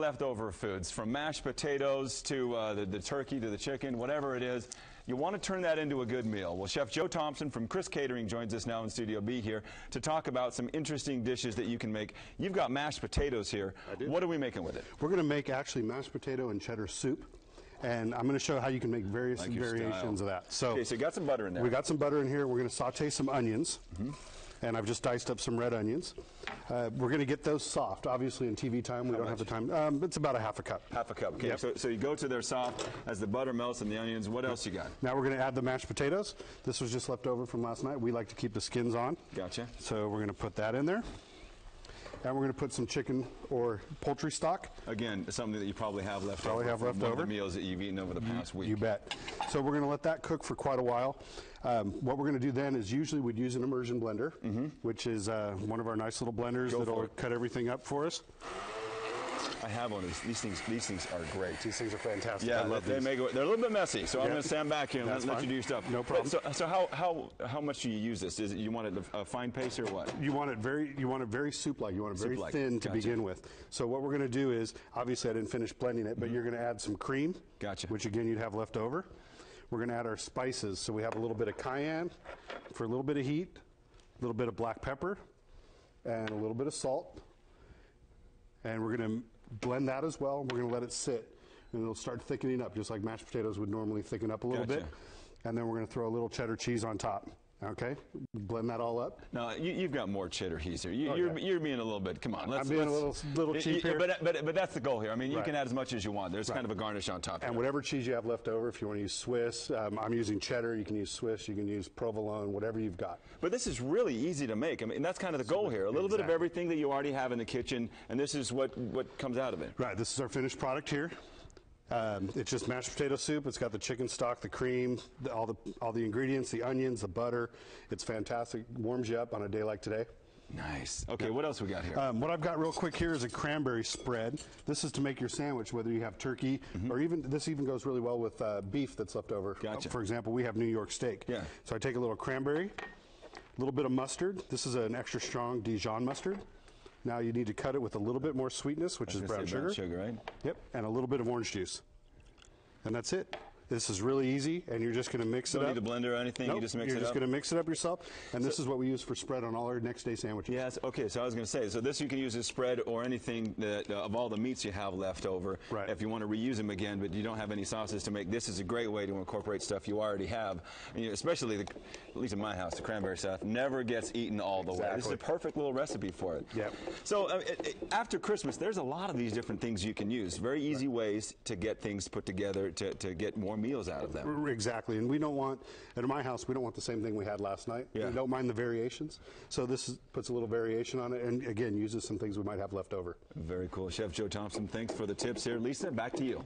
leftover foods, from mashed potatoes to the turkey to the chicken, whatever it is. You want to turn that into a good meal. Well, Chef Joe Thompson from Chris Catering joins us now in Studio B here to talk about some interesting dishes that you can make. You've got mashed potatoes here. I do. What are we making with it? We're going to make actually mashed potato and cheddar soup. And I'm going to show how you can make various variations of that. So, okay, so you got some butter in there. We got some butter in here. We're going to saute some onions. And I've just diced up some red onions. We're going to get those soft. Obviously, in TV time, we don't have the time. It's about a half a cup. Half a cup. Okay. Yep. So you go to their soft as the butter melts and the onions. What else you got? Now we're going to add the mashed potatoes. This was just left over from last night. We like to keep the skins on. Gotcha. So we're going to put that in there. And we're going to put some chicken or poultry stock. Again, something that you probably have left over. One of the meals that you've eaten over the past week. You bet. So we're going to let that cook for quite a while. What we're going to do then is usually we'd use an immersion blender, which is one of our nice little blenders that'll cut everything up for us. I have one of these. These things are great. These things are fantastic. Yeah, I love these. They're a little bit messy, so I'm going to stand back here and let you do your stuff. No problem. So how much do you use this? Is it, you want it a fine paste or what? You want it very soup-like. You want it very thin to begin with. So what we're going to do is, obviously I didn't finish blending it, but you're going to add some cream, which again you'd have left over. We're going to add our spices. So we have a little bit of cayenne for a little bit of heat, a little bit of black pepper, and a little bit of salt. And we're going to blend that as well. We're going to let it sit, and it'll start thickening up, just like mashed potatoes would normally thicken up a little bit. And then we're going to throw a little cheddar cheese on top. Okay, blend that all up. Now you've got more cheddar cheese here. You're being a little bit. Come on, I'm being a little cheap here. But that's the goal here. I mean, you can add as much as you want. There's kind of a garnish on top. And whatever cheese you have left over, if you want to use Swiss, I'm using cheddar. You can use Swiss. You can use provolone. Whatever you've got. But this is really easy to make. I mean, that's kind of the goal here. A little bit of everything that you already have in the kitchen, and this is what comes out of it. Right. This is our finished product here. It's just mashed potato soup. It's got the chicken stock, the cream, all the ingredients, the onions, the butter. It's fantastic. Warms you up on a day like today. Nice. Okay, what else we got here? What I've got real quick here is a cranberry spread. This is to make your sandwich, whether you have turkey or this even goes really well with beef that's left over. Gotcha. For example, we have New York steak. Yeah. So I take a little cranberry, a little bit of mustard. This is an extra strong Dijon mustard. Now you need to cut it with a little bit more sweetness, which is brown sugar. Brown sugar, right? Yep, and a little bit of orange juice. And that's it. This is really easy, and you're just going to mix it up. Don't need a blender or anything. Nope, you just mix it up. You're just going to mix it up yourself, and this is what we use for spread on all our next day sandwiches. Yes. Okay. So I was going to say, so this you can use as spread or anything that of all the meats you have left over. Right. If you want to reuse them again, but you don't have any sauces to make, this is a great way to incorporate stuff you already have. And, especially, at least in my house, the cranberry stuff never gets eaten all the way. This is a perfect little recipe for it. Yep. So after Christmas, there's a lot of these different things you can use. Very easy ways to get things put together to get more meals out of them. Exactly, and we don't want, at my house, we don't want the same thing we had last night. Yeah. We don't mind the variations, so this puts a little variation on it, and again, uses some things we might have left over. Very cool. Chef Joe Thompson, thanks for the tips here. Lisa, back to you.